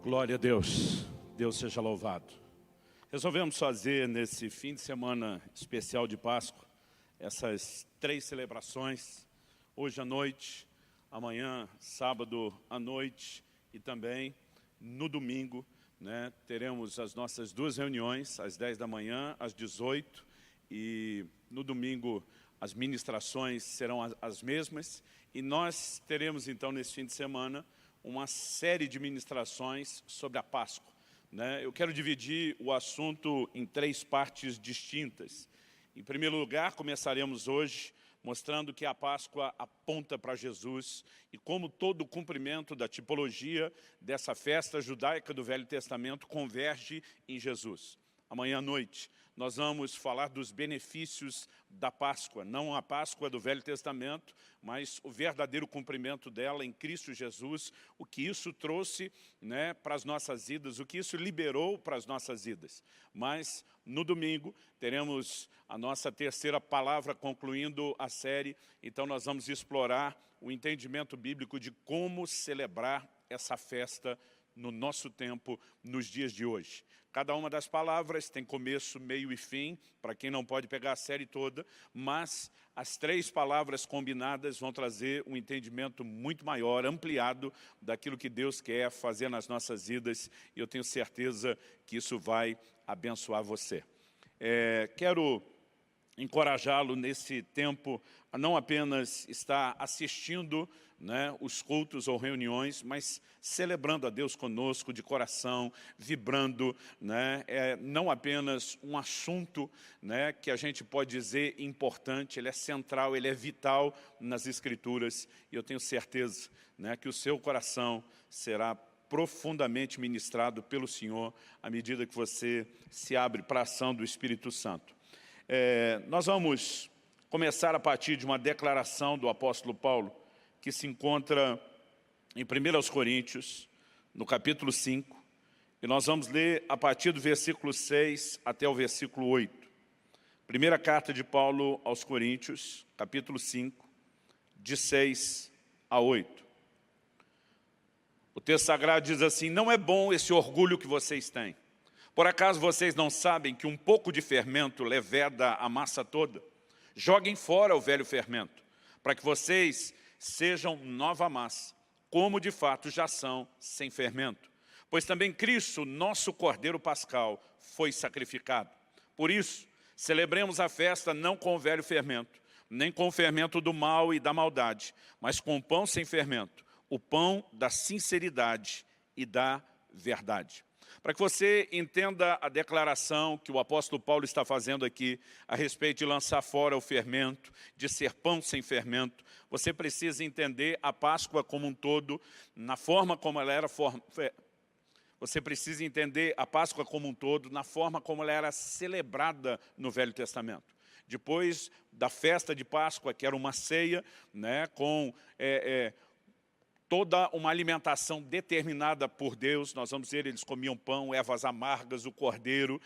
Glória a Deus, Deus seja louvado. Resolvemos fazer nesse fim de semana especial de Páscoa essas 3 celebrações, hoje à noite, amanhã, sábado à noite e também no domingo, teremos as nossas 2 reuniões, às 10 da manhã, às 18, e no domingo as ministrações serão as mesmas, e nós teremos então nesse fim de semana uma série de ministrações sobre a Páscoa. Eu quero dividir o assunto em 3 partes distintas. Em primeiro lugar, começaremos hoje mostrando que a Páscoa aponta para Jesus e como todo o cumprimento da tipologia dessa festa judaica do Velho Testamento converge em Jesus. Amanhã à noite, nós vamos falar dos benefícios da Páscoa, não a Páscoa do Velho Testamento, mas o verdadeiro cumprimento dela em Cristo Jesus, o que isso trouxe para as nossas vidas, o que isso liberou para as nossas vidas. Mas, no domingo, teremos a nossa 3ª palavra concluindo a série, então nós vamos explorar o entendimento bíblico de como celebrar essa festa no nosso tempo, nos dias de hoje. Cada uma das palavras tem começo, meio e fim, para quem não pode pegar a série toda, mas as 3 palavras combinadas vão trazer um entendimento muito maior, ampliado, daquilo que Deus quer fazer nas nossas vidas, e eu tenho certeza que isso vai abençoar você. Quero encorajá-lo nesse tempo a não apenas estar assistindo os cultos ou reuniões, mas celebrando a Deus conosco de coração, vibrando, não apenas um assunto que a gente pode dizer importante, ele é central, ele é vital nas Escrituras, e eu tenho certeza que o seu coração será profundamente ministrado pelo Senhor à medida que você se abre para a ação do Espírito Santo. Nós vamos começar a partir de uma declaração do apóstolo Paulo, que se encontra em 1 Coríntios, no capítulo 5, e nós vamos ler a partir do versículo 6 até o versículo 8. Primeira carta de Paulo aos Coríntios, capítulo 5, de 6 a 8. O texto sagrado diz assim: não é bom esse orgulho que vocês têm. Por acaso vocês não sabem que um pouco de fermento leveda a massa toda? Joguem fora o velho fermento, para que vocês sejam nova massa, como de fato já são sem fermento. Pois também Cristo, nosso Cordeiro Pascal, foi sacrificado. Por isso, celebremos a festa não com o velho fermento, nem com o fermento do mal e da maldade, mas com o pão sem fermento, o pão da sinceridade e da verdade. Para que você entenda a declaração que o apóstolo Paulo está fazendo aqui a respeito de lançar fora o fermento, de ser pão sem fermento, você precisa entender a Páscoa como um todo, na forma como ela era Você precisa entender a Páscoa como um todo, na forma como ela era celebrada no Velho Testamento. Depois da festa de Páscoa, que era uma ceia, com toda uma alimentação determinada por Deus, nós vamos ver, eles comiam pão, ervas amargas, o cordeiro.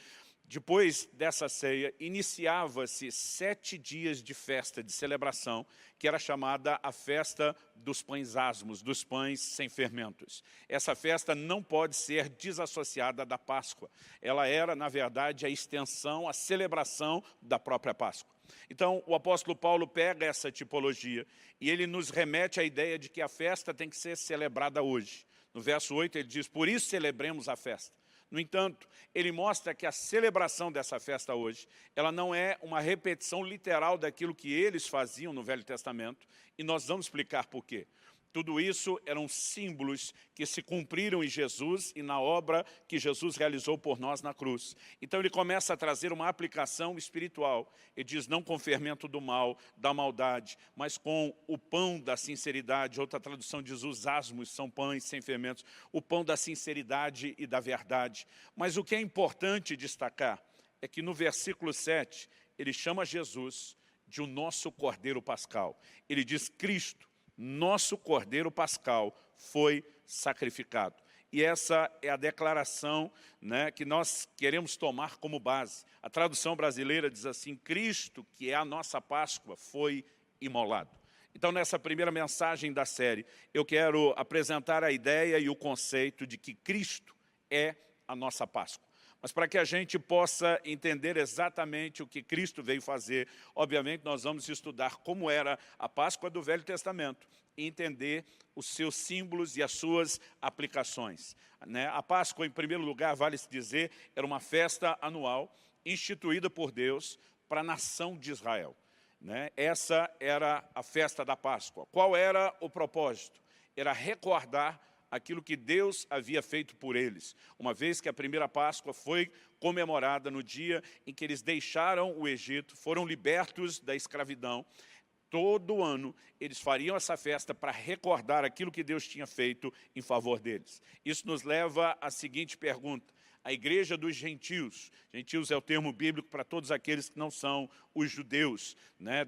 Depois dessa ceia, iniciava-se 7 dias de festa, de celebração, que era chamada a festa dos pães asmos, dos pães sem fermentos. Essa festa não pode ser desassociada da Páscoa. Ela era, na verdade, a extensão, a celebração da própria Páscoa. Então, o apóstolo Paulo pega essa tipologia e ele nos remete à ideia de que a festa tem que ser celebrada hoje. No verso 8 ele diz: por isso celebremos a festa. No entanto, ele mostra que a celebração dessa festa hoje, ela não é uma repetição literal daquilo que eles faziam no Velho Testamento, e nós vamos explicar por quê. Tudo isso eram símbolos que se cumpriram em Jesus e na obra que Jesus realizou por nós na cruz. Então ele começa a trazer uma aplicação espiritual. Ele diz, não com o fermento do mal, da maldade, mas com o pão da sinceridade. Outra tradução diz, os asmos são pães sem fermentos. O pão da sinceridade e da verdade. Mas o que é importante destacar é que no versículo 7, ele chama Jesus de o nosso Cordeiro Pascal. Ele diz, Cristo, nosso Cordeiro Pascal, foi sacrificado. E essa é a declaração que nós queremos tomar como base. A tradução brasileira diz assim, Cristo, que é a nossa Páscoa, foi imolado. Então, nessa primeira mensagem da série, eu quero apresentar a ideia e o conceito de que Cristo é a nossa Páscoa. Mas para que a gente possa entender exatamente o que Cristo veio fazer, obviamente nós vamos estudar como era a Páscoa do Velho Testamento e entender os seus símbolos e as suas aplicações. A Páscoa, em primeiro lugar, vale-se dizer, era uma festa anual instituída por Deus para a nação de Israel. Essa era a festa da Páscoa. Qual era o propósito? Era recordar aquilo que Deus havia feito por eles, uma vez que a primeira Páscoa foi comemorada no dia em que eles deixaram o Egito, foram libertos da escravidão. Todo ano eles fariam essa festa para recordar aquilo que Deus tinha feito em favor deles. Isso nos leva à seguinte pergunta: a igreja dos gentios, gentios é o termo bíblico para todos aqueles que não são os judeus,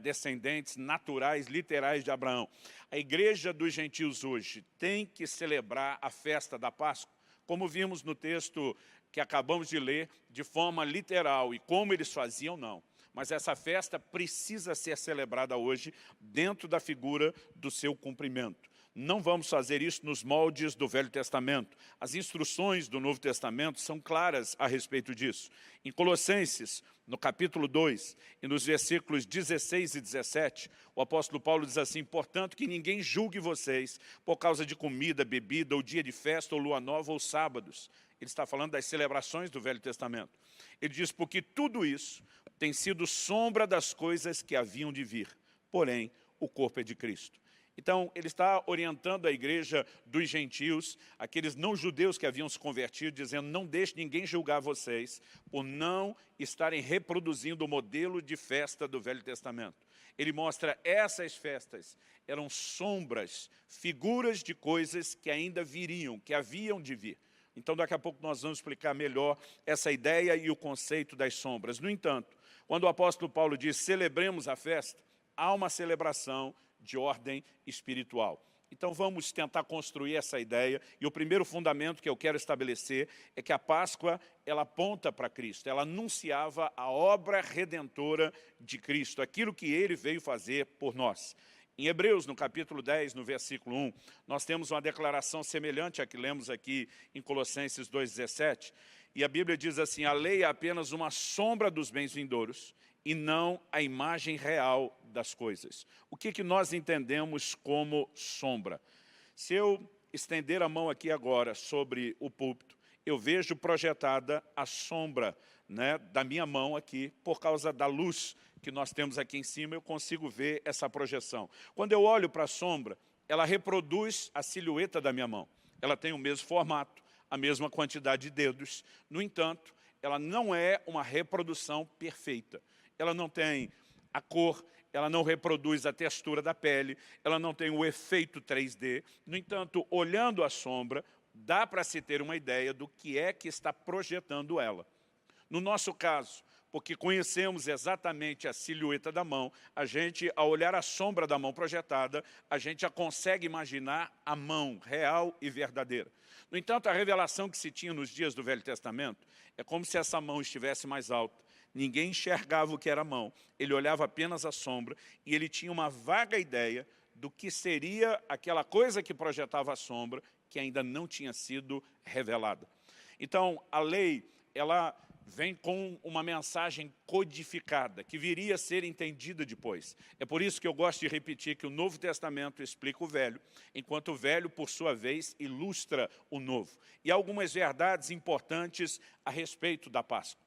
descendentes naturais, literais de Abraão. A igreja dos gentios hoje tem que celebrar a festa da Páscoa, como vimos no texto que acabamos de ler, de forma literal, e como eles faziam, não. Mas essa festa precisa ser celebrada hoje dentro da figura do seu cumprimento. Não vamos fazer isso nos moldes do Velho Testamento. As instruções do Novo Testamento são claras a respeito disso. Em Colossenses, no capítulo 2, e nos versículos 16 e 17, o apóstolo Paulo diz assim: portanto, que ninguém julgue vocês por causa de comida, bebida, ou dia de festa, ou lua nova, ou sábados. Ele está falando das celebrações do Velho Testamento. Ele diz, porque tudo isso tem sido sombra das coisas que haviam de vir. Porém, o corpo é de Cristo. Então, ele está orientando a igreja dos gentios, aqueles não-judeus que haviam se convertido, dizendo, não deixe ninguém julgar vocês por não estarem reproduzindo o modelo de festa do Velho Testamento. Ele mostra essas festas eram sombras, figuras de coisas que ainda viriam, que haviam de vir. Então, daqui a pouco nós vamos explicar melhor essa ideia e o conceito das sombras. No entanto, quando o apóstolo Paulo diz, celebremos a festa, há uma celebração de ordem espiritual. Então vamos tentar construir essa ideia, e o primeiro fundamento que eu quero estabelecer é que a Páscoa, ela aponta para Cristo, ela anunciava a obra redentora de Cristo, aquilo que Ele veio fazer por nós. Em Hebreus, no capítulo 10, no versículo 1, nós temos uma declaração semelhante à que lemos aqui em Colossenses 2,17, e a Bíblia diz assim, a lei é apenas uma sombra dos bens vindouros, e não a imagem real das coisas. O que nós entendemos como sombra? Se eu estender a mão aqui agora sobre o púlpito, eu vejo projetada a sombra da minha mão aqui, por causa da luz que nós temos aqui em cima, eu consigo ver essa projeção. Quando eu olho para a sombra, ela reproduz a silhueta da minha mão. Ela tem o mesmo formato, a mesma quantidade de dedos. No entanto, ela não é uma reprodução perfeita. Ela não tem a cor, ela não reproduz a textura da pele, ela não tem o efeito 3D. No entanto, olhando a sombra, dá para se ter uma ideia do que é que está projetando ela. No nosso caso, porque conhecemos exatamente a silhueta da mão, a gente, ao olhar a sombra da mão projetada, a gente já consegue imaginar a mão real e verdadeira. No entanto, a revelação que se tinha nos dias do Velho Testamento é como se essa mão estivesse mais alta. Ninguém enxergava o que era a mão, ele olhava apenas a sombra e ele tinha uma vaga ideia do que seria aquela coisa que projetava a sombra, que ainda não tinha sido revelada. Então, a lei, ela vem com uma mensagem codificada, que viria a ser entendida depois. É por isso que eu gosto de repetir que o Novo Testamento explica o Velho, enquanto o Velho, por sua vez, ilustra o Novo. E há algumas verdades importantes a respeito da Páscoa.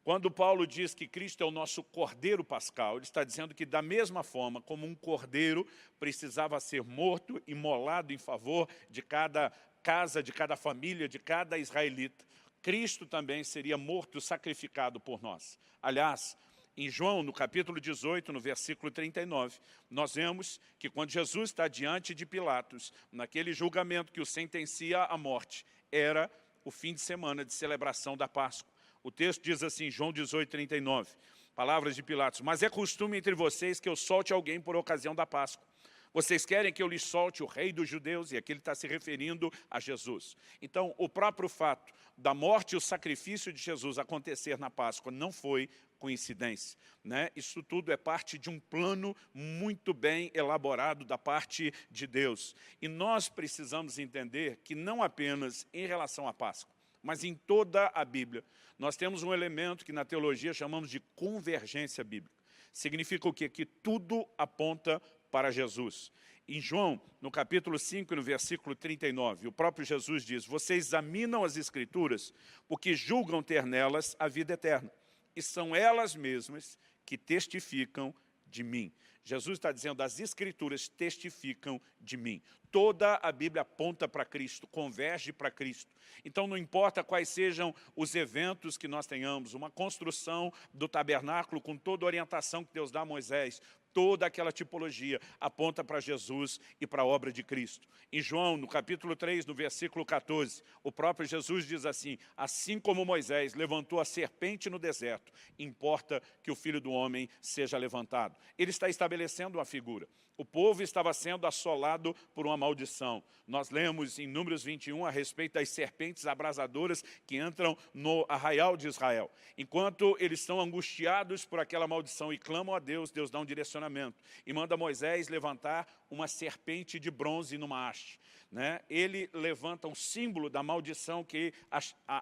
Quando Paulo diz que Cristo é o nosso cordeiro pascal, ele está dizendo que da mesma forma como um cordeiro precisava ser morto, imolado em favor de cada casa, de cada família, de cada israelita, Cristo também seria morto, sacrificado por nós. Aliás, em João, no capítulo 18, no versículo 39, nós vemos que quando Jesus está diante de Pilatos, naquele julgamento que o sentencia à morte, era o fim de semana de celebração da Páscoa. O texto diz assim, João 18, 39, palavras de Pilatos, mas é costume entre vocês que eu solte alguém por ocasião da Páscoa. Vocês querem que eu lhes solte o rei dos judeus? E aqui ele está se referindo a Jesus. Então, o próprio fato da morte e o sacrifício de Jesus acontecer na Páscoa não foi coincidência, né? Isso tudo é parte de um plano muito bem elaborado da parte de Deus. E nós precisamos entender que não apenas em relação à Páscoa, mas em toda a Bíblia, nós temos um elemento que na teologia chamamos de convergência bíblica. Significa o quê? Que tudo aponta para Jesus. Em João, no capítulo 5, no versículo 39, o próprio Jesus diz: vocês examinam as Escrituras porque julgam ter nelas a vida eterna. E são elas mesmas que testificam de mim. Jesus está dizendo, as Escrituras testificam de mim. Toda a Bíblia aponta para Cristo, converge para Cristo. Então não importa quais sejam os eventos que nós tenhamos, uma construção do tabernáculo com toda a orientação que Deus dá a Moisés, toda aquela tipologia aponta para Jesus e para a obra de Cristo. Em João, no capítulo 3, no versículo 14, o próprio Jesus diz assim: assim como Moisés levantou a serpente no deserto, importa que o Filho do Homem seja levantado. Ele está estabelecendo uma figura. O povo estava sendo assolado por uma maldição. Nós lemos em Números 21 a respeito das serpentes abrasadoras que entram no arraial de Israel. Enquanto eles estão angustiados por aquela maldição e clamam a Deus, Deus dá um direcionamento e manda Moisés levantar uma serpente de bronze numa haste, né? Ele levanta um símbolo da maldição que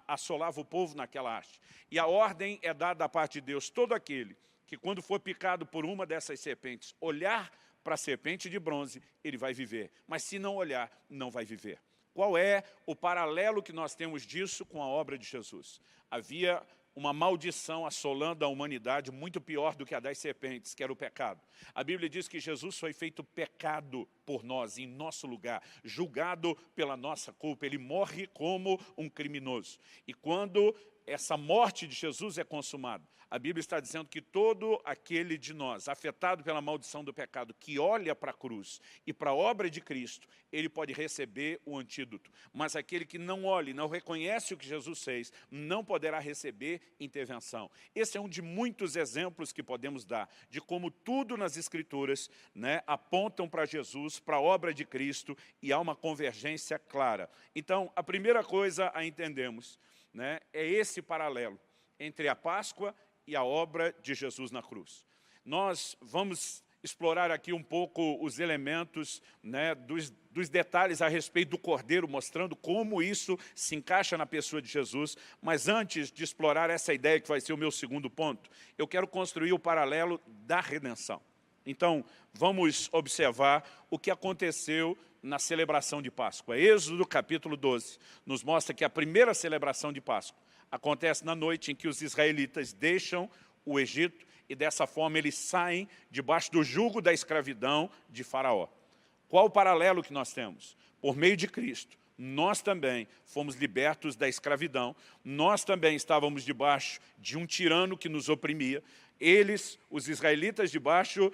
assolava o povo naquela haste. E a ordem é dada da parte de Deus: todo aquele que, quando for picado por uma dessas serpentes, olhar para a serpente de bronze, ele vai viver. Mas se não olhar, não vai viver. Qual é o paralelo que nós temos disso com a obra de Jesus? Havia uma maldição assolando a humanidade muito pior do que a das serpentes, que era o pecado. A Bíblia diz que Jesus foi feito pecado por nós, em nosso lugar, julgado pela nossa culpa. Ele morre como um criminoso. E quando essa morte de Jesus é consumada, a Bíblia está dizendo que todo aquele de nós, afetado pela maldição do pecado, que olha para a cruz e para a obra de Cristo, ele pode receber o antídoto. Mas aquele que não olha e não reconhece o que Jesus fez, não poderá receber intervenção. Esse é um de muitos exemplos que podemos dar, de como tudo nas Escrituras, né, apontam para Jesus, para a obra de Cristo, e há uma convergência clara. Então, a primeira coisa a entendermos, né, é esse paralelo entre a Páscoa e a obra de Jesus na cruz. Nós vamos explorar aqui um pouco os elementos, né, dos detalhes a respeito do Cordeiro, mostrando como isso se encaixa na pessoa de Jesus. Mas antes de explorar essa ideia, que vai ser o meu segundo ponto, eu quero construir o paralelo da redenção. Então, vamos observar o que aconteceu na celebração de Páscoa. Êxodo capítulo 12 nos mostra que a primeira celebração de Páscoa acontece na noite em que os israelitas deixam o Egito e dessa forma eles saem debaixo do jugo da escravidão de Faraó. Qual o paralelo que nós temos? Por meio de Cristo, nós também fomos libertos da escravidão, nós também estávamos debaixo de um tirano que nos oprimia. Eles, os israelitas, debaixo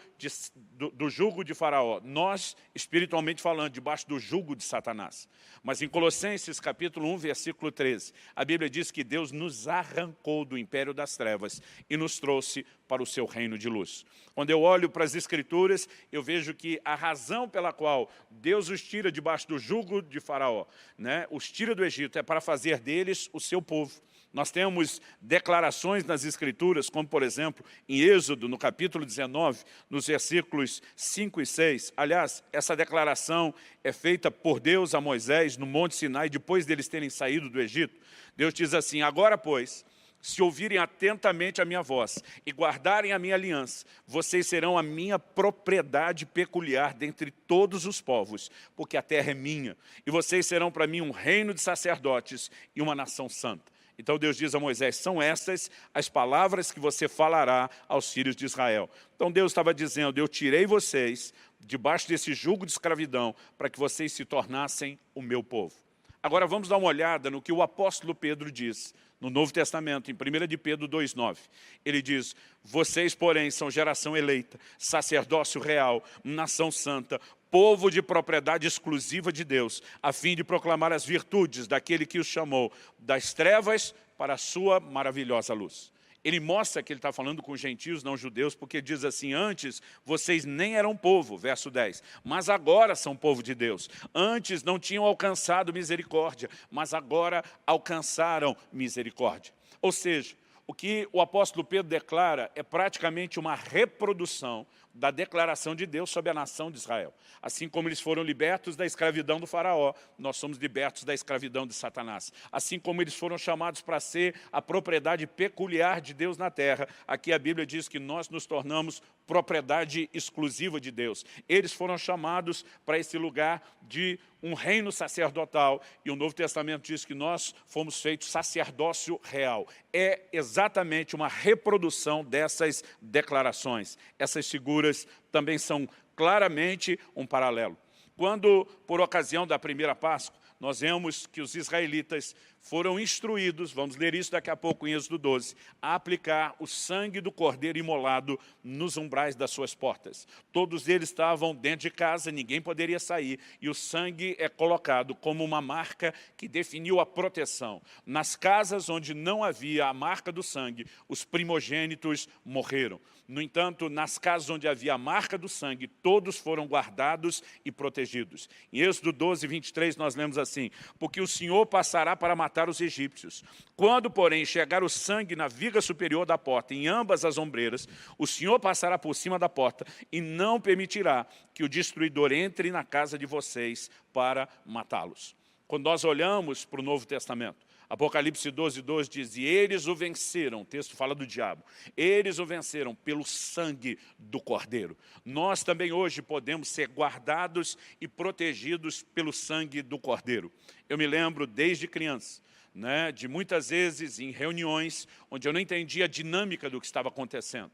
do jugo de Faraó. Nós, espiritualmente falando, debaixo do jugo de Satanás. Mas em Colossenses capítulo 1, versículo 13, a Bíblia diz que Deus nos arrancou do império das trevas e nos trouxe para o seu reino de luz. Quando eu olho para as Escrituras, eu vejo que a razão pela qual Deus os tira debaixo do jugo de Faraó, né, os tira do Egito, é para fazer deles o seu povo. Nós temos declarações nas Escrituras, como por exemplo, em Êxodo, no capítulo 19, nos versículos 5 e 6. Aliás, essa declaração é feita por Deus a Moisés no Monte Sinai, depois deles terem saído do Egito. Deus diz assim: agora, pois, se ouvirem atentamente a minha voz e guardarem a minha aliança, vocês serão a minha propriedade peculiar dentre todos os povos, porque a terra é minha, e vocês serão para mim um reino de sacerdotes e uma nação santa. Então Deus diz a Moisés: são estas as palavras que você falará aos filhos de Israel. Então Deus estava dizendo: eu tirei vocês debaixo desse jugo de escravidão para que vocês se tornassem o meu povo. Agora vamos dar uma olhada no que o apóstolo Pedro diz no Novo Testamento, em 1 de Pedro 2,9. Ele diz: vocês, porém, são geração eleita, sacerdócio real, nação santa, povo de propriedade exclusiva de Deus, a fim de proclamar as virtudes daquele que os chamou das trevas para a sua maravilhosa luz. Ele mostra que ele está falando com gentios, não judeus, porque diz assim: antes vocês nem eram povo, verso 10, mas agora são povo de Deus. Antes não tinham alcançado misericórdia, mas agora alcançaram misericórdia. Ou seja, o que o apóstolo Pedro declara é praticamente uma reprodução da declaração de Deus sobre a nação de Israel. Assim como eles foram libertos da escravidão do faraó, nós somos libertos da escravidão de Satanás. Assim como eles foram chamados para ser a propriedade peculiar de Deus na terra, aqui a Bíblia diz que nós nos tornamos propriedade exclusiva de Deus. Eles foram chamados para esse lugar de um reino sacerdotal, e o Novo Testamento diz que nós fomos feitos sacerdócio real. É exatamente uma reprodução dessas declarações. Essas figuras também são claramente um paralelo. Quando, por ocasião da primeira Páscoa, nós vemos que os israelitas foram instruídos, vamos ler isso daqui a pouco em Êxodo 12, a aplicar o sangue do cordeiro imolado nos umbrais das suas portas. Todos eles estavam dentro de casa, ninguém poderia sair, e o sangue é colocado como uma marca que definiu a proteção. Nas casas onde não havia a marca do sangue, os primogênitos morreram. No entanto, nas casas onde havia a marca do sangue, todos foram guardados e protegidos. Em Êxodo 12, 23, nós lemos assim: porque o Senhor passará para matar os egípcios. Quando, porém, chegar o sangue na viga superior da porta, em ambas as ombreiras, o Senhor passará por cima da porta e não permitirá que o destruidor entre na casa de vocês para matá-los. Quando nós olhamos para o Novo Testamento, Apocalipse 12, 2 diz: e eles o venceram, o texto fala do diabo, eles o venceram pelo sangue do Cordeiro. Nós também hoje podemos ser guardados e protegidos pelo sangue do Cordeiro. Eu me lembro desde criança, de muitas vezes em reuniões onde eu não entendia a dinâmica do que estava acontecendo.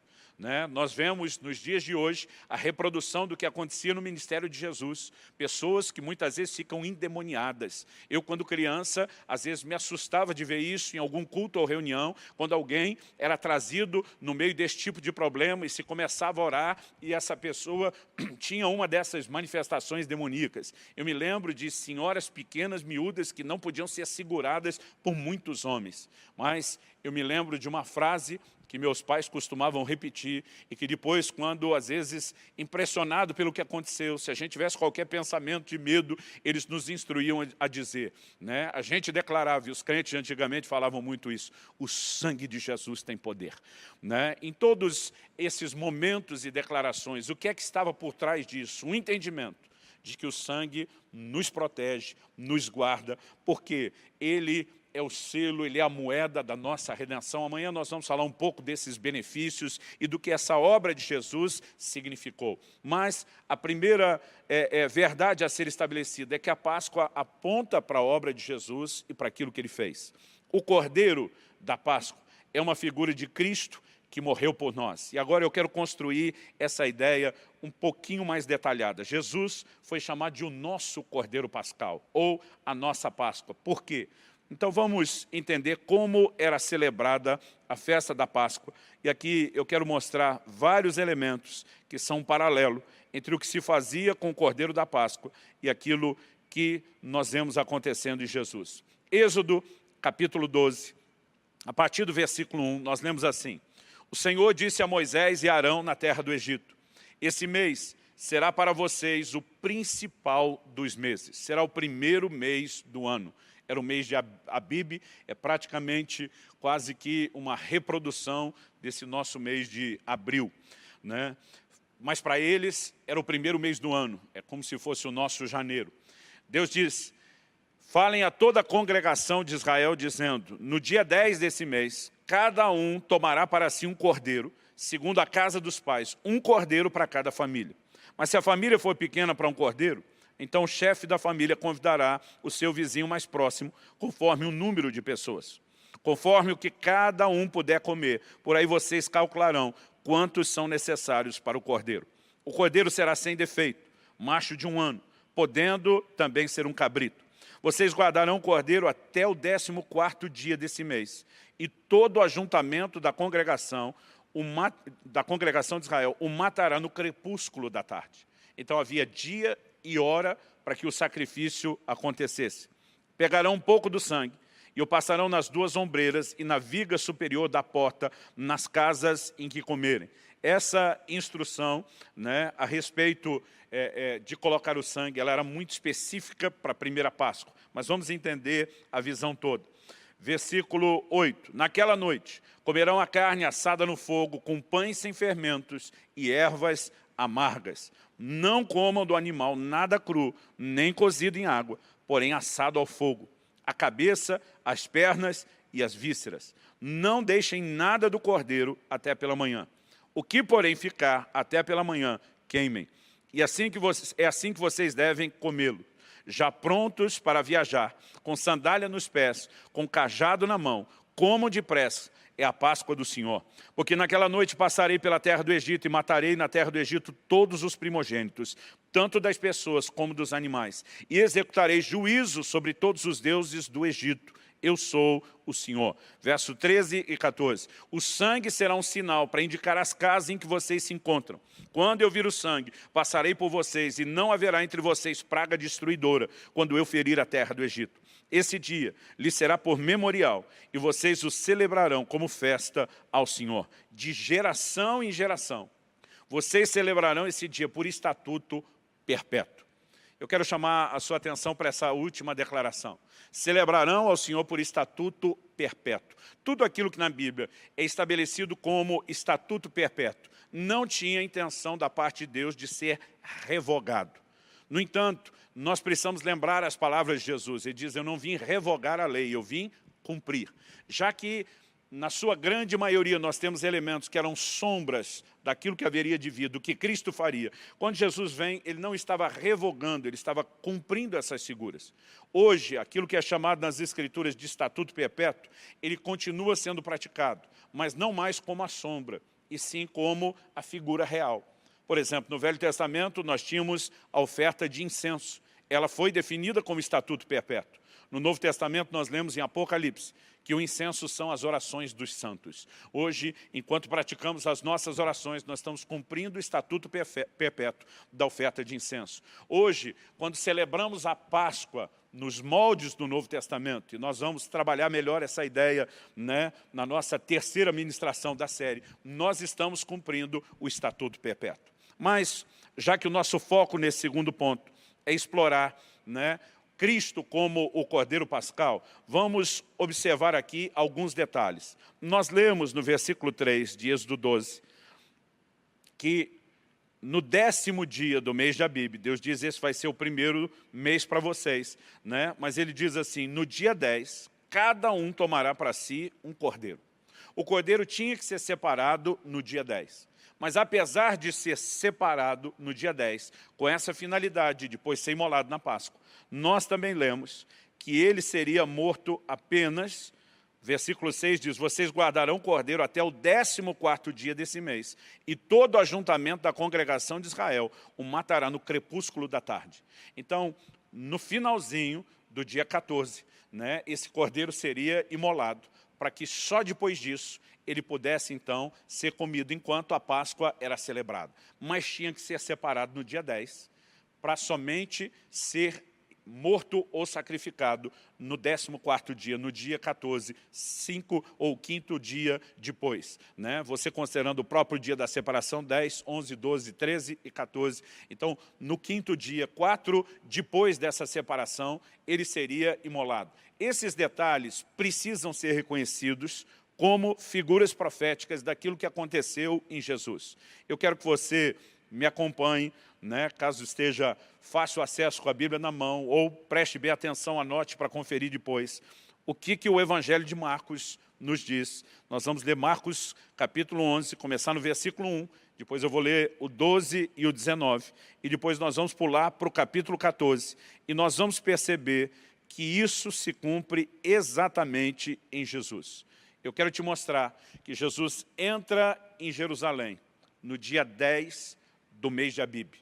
Nós vemos nos dias de hoje a reprodução do que acontecia no ministério de Jesus. Pessoas que muitas vezes ficam endemoniadas. Eu, quando criança, às vezes me assustava de ver isso em algum culto ou reunião, quando alguém era trazido no meio desse tipo de problema e se começava a orar e essa pessoa tinha uma dessas manifestações demoníacas. Eu me lembro de senhoras pequenas, miúdas, que não podiam ser seguradas por muitos homens. Mas eu me lembro de uma frase que meus pais costumavam repetir e que depois, quando às vezes impressionado pelo que aconteceu, se a gente tivesse qualquer pensamento de medo, eles nos instruíam a dizer, A gente declarava, e os crentes antigamente falavam muito isso: o sangue de Jesus tem poder. Em todos esses momentos e declarações, o que é que estava por trás disso? Um entendimento de que o sangue nos protege, nos guarda, porque ele é o selo, ele é a moeda da nossa redenção. Amanhã nós vamos falar um pouco desses benefícios e do que essa obra de Jesus significou. Mas a primeira verdade a ser estabelecida é que a Páscoa aponta para a obra de Jesus e para aquilo que ele fez. O Cordeiro da Páscoa é uma figura de Cristo que morreu por nós. E agora eu quero construir essa ideia um pouquinho mais detalhada. Jesus foi chamado de o nosso Cordeiro Pascal, ou a nossa Páscoa. Por quê? Então vamos entender como era celebrada a festa da Páscoa. E aqui eu quero mostrar vários elementos que são um paralelo entre o que se fazia com o Cordeiro da Páscoa e aquilo que nós vemos acontecendo em Jesus. Êxodo, capítulo 12, a partir do versículo 1, nós lemos assim: o Senhor disse a Moisés e a Arão na terra do Egito: esse mês será para vocês o principal dos meses, será o primeiro mês do ano. Era o mês de Abib, é praticamente quase que uma reprodução desse nosso mês de abril. Mas para eles era o primeiro mês do ano, é como se fosse o nosso janeiro. Deus diz: falem a toda a congregação de Israel, dizendo: no dia 10 desse mês, cada um tomará para si um cordeiro, segundo a casa dos pais, um cordeiro para cada família. Mas se a família for pequena para um cordeiro, então o chefe da família convidará o seu vizinho mais próximo, conforme o número de pessoas, conforme o que cada um puder comer. Por aí vocês calcularão quantos são necessários para o cordeiro. O cordeiro será sem defeito, macho de 1 ano, podendo também ser um cabrito. Vocês guardarão o cordeiro até o 14º dia desse mês, e todo o ajuntamento da congregação de Israel o matará no crepúsculo da tarde. Então havia dia e hora para que o sacrifício acontecesse. Pegarão um pouco do sangue e o passarão nas 2 ombreiras e na viga superior da porta, nas casas em que comerem. Essa instrução a respeito de colocar o sangue, ela era muito específica para a primeira Páscoa, mas vamos entender a visão toda. Versículo 8. Naquela noite comerão a carne assada no fogo, com pães sem fermentos e ervas amargas. Não comam do animal nada cru, nem cozido em água, porém assado ao fogo. A cabeça, as pernas e as vísceras. Não deixem nada do cordeiro até pela manhã. O que, porém, ficar até pela manhã, queimem. E é assim que vocês devem comê-lo. Já prontos para viajar, com sandália nos pés, com cajado na mão, comam depressa, é a Páscoa do Senhor. Porque naquela noite passarei pela terra do Egito e matarei na terra do Egito todos os primogênitos, tanto das pessoas como dos animais. E executarei juízo sobre todos os deuses do Egito. Eu sou o Senhor. Verso 13 e 14. O sangue será um sinal para indicar as casas em que vocês se encontram. Quando eu vir o sangue, passarei por vocês e não haverá entre vocês praga destruidora quando eu ferir a terra do Egito. Esse dia lhe será por memorial e vocês o celebrarão como festa ao Senhor. De geração em geração, vocês celebrarão esse dia por estatuto perpétuo. Eu quero chamar a sua atenção para essa última declaração. Celebrarão ao Senhor por estatuto perpétuo. Tudo aquilo que na Bíblia é estabelecido como estatuto perpétuo não tinha intenção da parte de Deus de ser revogado. No entanto, nós precisamos lembrar as palavras de Jesus. Ele diz, eu não vim revogar a lei, eu vim cumprir. Já que, na sua grande maioria, nós temos elementos que eram sombras daquilo que haveria de vir, do que Cristo faria. Quando Jesus vem, ele não estava revogando, ele estava cumprindo essas figuras. Hoje, aquilo que é chamado nas Escrituras de estatuto perpétuo, ele continua sendo praticado, mas não mais como a sombra, e sim como a figura real. Por exemplo, no Velho Testamento, nós tínhamos a oferta de incenso. Ela foi definida como estatuto perpétuo. No Novo Testamento, nós lemos em Apocalipse que o incenso são as orações dos santos. Hoje, enquanto praticamos as nossas orações, nós estamos cumprindo o estatuto perpétuo da oferta de incenso. Hoje, quando celebramos a Páscoa nos moldes do Novo Testamento, e nós vamos trabalhar melhor essa ideia, né, na nossa terceira ministração da série, nós estamos cumprindo o estatuto perpétuo. Mas, já que o nosso foco nesse segundo ponto é explorar, né, Cristo como o Cordeiro Pascal, vamos observar aqui alguns detalhes. Nós lemos no versículo 3 de Êxodo 12, que no 10º dia do mês de Abib, Deus diz, esse vai ser o primeiro mês para vocês, né? Mas ele diz assim, no dia 10, cada um tomará para si um cordeiro. O cordeiro tinha que ser separado no dia 10. Mas apesar de ser separado no dia 10, com essa finalidade de depois ser imolado na Páscoa, nós também lemos que ele seria morto apenas, versículo 6 diz, vocês guardarão o cordeiro até o 14º dia desse mês, e todo o ajuntamento da congregação de Israel o matará no crepúsculo da tarde. Então, no finalzinho do dia 14, né, esse cordeiro seria imolado, para que só depois disso ele pudesse, então, ser comido enquanto a Páscoa era celebrada. Mas tinha que ser separado no dia 10, para somente ser morto ou sacrificado no 14º dia, no dia 14, 5 ou 5º dia depois, né? Você considerando o próprio dia da separação, 10, 11, 12, 13 e 14. Então, no 5º dia, 4 depois dessa separação, ele seria imolado. Esses detalhes precisam ser reconhecidos como figuras proféticas daquilo que aconteceu em Jesus. Eu quero que você me acompanhe, né, caso esteja fácil acesso com a Bíblia na mão, ou preste bem atenção, anote para conferir depois, o que o Evangelho de Marcos nos diz. Nós vamos ler Marcos capítulo 11, começar no versículo 1, depois eu vou ler o 12 e o 19, e depois nós vamos pular para o capítulo 14, e nós vamos perceber que isso se cumpre exatamente em Jesus. Eu quero te mostrar que Jesus entra em Jerusalém no dia 10 do mês de Abib.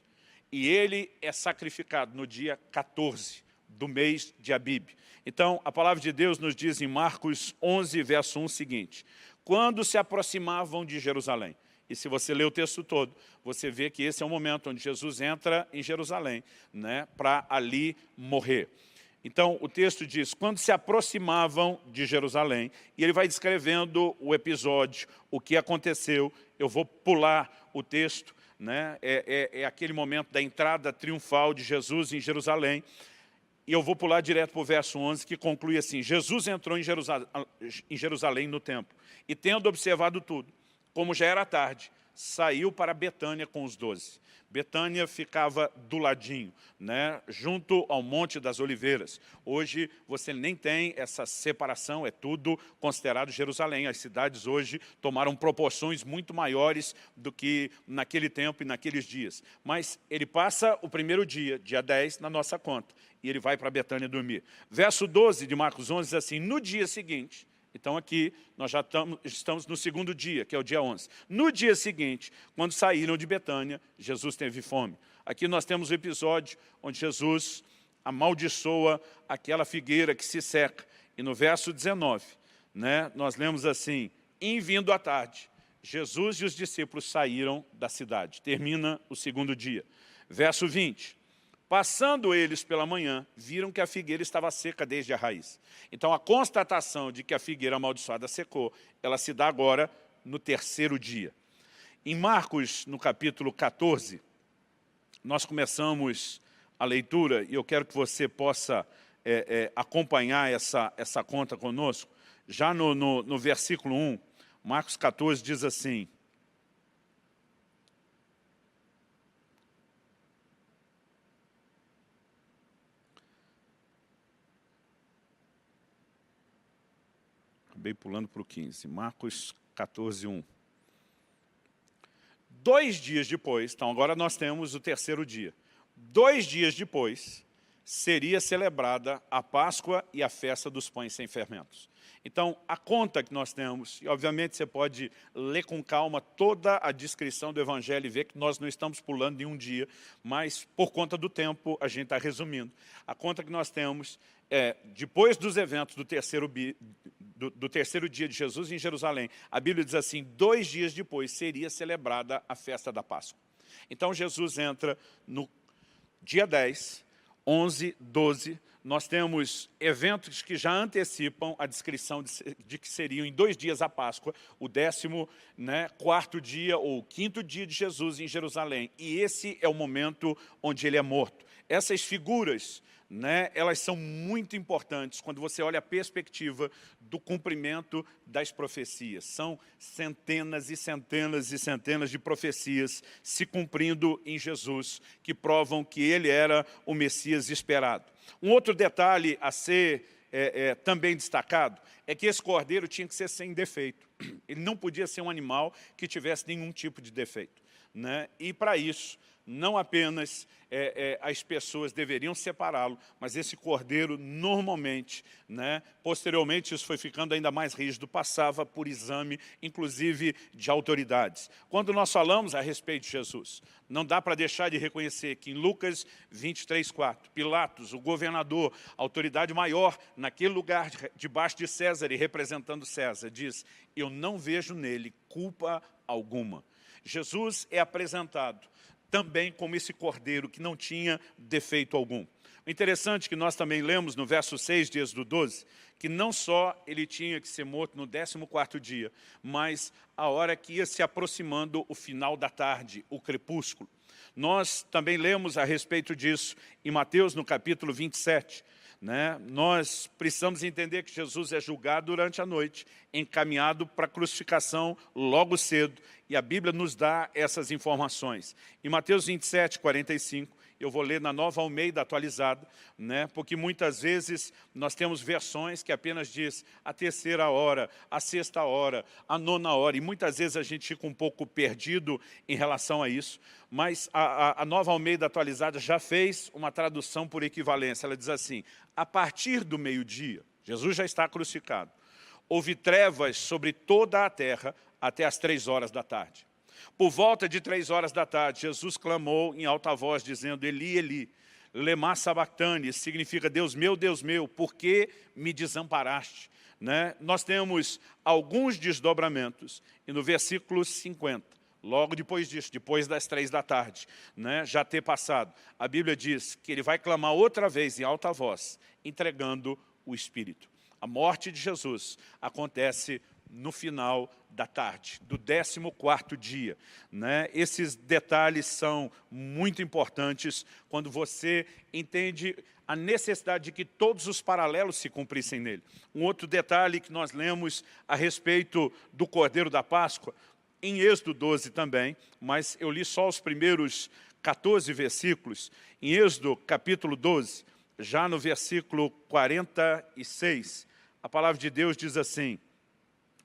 E ele é sacrificado no dia 14 do mês de Abib. Então, a palavra de Deus nos diz em Marcos 11, verso 1, o seguinte. Quando se aproximavam de Jerusalém, e se você ler o texto todo, você vê que esse é o momento onde Jesus entra em Jerusalém, né, para ali morrer. Então, o texto diz, quando se aproximavam de Jerusalém, e ele vai descrevendo o episódio, o que aconteceu. Eu vou pular o texto, né? É aquele momento da entrada triunfal de Jesus em Jerusalém. E eu vou pular direto para o verso 11, que conclui assim: Jesus entrou em Jerusalém no templo, e tendo observado tudo, como já era tarde, saiu para Betânia com os 12. Betânia ficava do ladinho, né, junto ao Monte das Oliveiras. Hoje você nem tem essa separação, é tudo considerado Jerusalém. As cidades hoje tomaram proporções muito maiores do que naquele tempo e naqueles dias. Mas ele passa o primeiro dia, dia 10, na nossa conta, e ele vai para Betânia dormir. Verso 12 de Marcos 11 diz assim: no dia seguinte... Então aqui nós já estamos no segundo dia, que é o dia 11. No dia seguinte, quando saíram de Betânia, Jesus teve fome. Aqui nós temos o episódio onde Jesus amaldiçoa aquela figueira que se seca. E no verso 19, né, nós lemos assim: em vindo à tarde, Jesus e os discípulos saíram da cidade. Termina o segundo dia. Verso 20. Passando eles pela manhã, viram que a figueira estava seca desde a raiz. Então, a constatação de que a figueira amaldiçoada secou, ela se dá agora no terceiro dia. Em Marcos, no capítulo 14, nós começamos a leitura, e eu quero que você possa acompanhar essa conta conosco. Já no versículo 1, Marcos 14 diz assim: acabei pulando para o 15, Marcos 14, 1. 2 dias depois, então agora nós temos o terceiro dia. 2 dias depois, seria celebrada a Páscoa e a festa dos pães sem fermentos. Então, a conta que nós temos, e obviamente você pode ler com calma toda a descrição do Evangelho e ver que nós não estamos pulando em um dia, mas por conta do tempo a gente está resumindo. A conta que nós temos é, depois dos eventos do terceiro dia de Jesus em Jerusalém, a Bíblia diz assim: 2 dias depois seria celebrada a festa da Páscoa. Então Jesus entra no dia 10, 11, 12, nós temos eventos que já antecipam a descrição de que seriam em 2 dias a Páscoa, o 14º dia ou 5º dia de Jesus em Jerusalém. E esse é o momento onde ele é morto. Essas figuras, elas são muito importantes quando você olha a perspectiva do cumprimento das profecias. São centenas e centenas e centenas de profecias se cumprindo em Jesus, que provam que ele era o Messias esperado. Um outro detalhe a ser também destacado é que esse cordeiro tinha que ser sem defeito. Ele não podia ser um animal que tivesse nenhum tipo de defeito. E para isso, não apenas as pessoas deveriam separá-lo, mas esse cordeiro normalmente, posteriormente isso foi ficando ainda mais rígido, passava por exame, inclusive de autoridades. Quando nós falamos a respeito de Jesus, não dá para deixar de reconhecer que em Lucas 23:4, Pilatos, o governador, a autoridade maior, naquele lugar debaixo de César e representando César, diz: eu não vejo nele culpa alguma. Jesus é apresentado também como esse cordeiro que não tinha defeito algum. O interessante é que nós também lemos no verso 6 de Êxodo 12, que não só ele tinha que ser morto no 14º dia, mas a hora que ia se aproximando o final da tarde, o crepúsculo. Nós também lemos a respeito disso em Mateus, no capítulo 27, Nós precisamos entender que Jesus é julgado durante a noite, encaminhado para a crucificação logo cedo, e a Bíblia nos dá essas informações. Em Mateus 27, 45, eu vou ler na Nova Almeida atualizada, porque muitas vezes nós temos versões que apenas diz a 3ª hora, a 6ª hora, a 9ª hora, e muitas vezes a gente fica um pouco perdido em relação a isso, mas a Nova Almeida atualizada já fez uma tradução por equivalência. Ela diz assim: a partir do meio-dia, Jesus já está crucificado, houve trevas sobre toda a terra até as 3 horas da tarde. Por volta de 3 horas da tarde, Jesus clamou em alta voz, dizendo: Eli, Eli, lema sabachthani, significa Deus meu, por que me desamparaste? Nós temos alguns desdobramentos, e no versículo 50, logo depois disso, depois das 3 da tarde, já ter passado, a Bíblia diz que ele vai clamar outra vez em alta voz, entregando o Espírito. A morte de Jesus acontece no final da tarde, do 14º dia. Né? Esses detalhes são muito importantes quando você entende a necessidade de que todos os paralelos se cumprissem nele. Um outro detalhe que nós lemos a respeito do Cordeiro da Páscoa, em Êxodo 12 também, mas eu li só os primeiros 14 versículos. Em Êxodo capítulo 12, já no versículo 46, a palavra de Deus diz assim: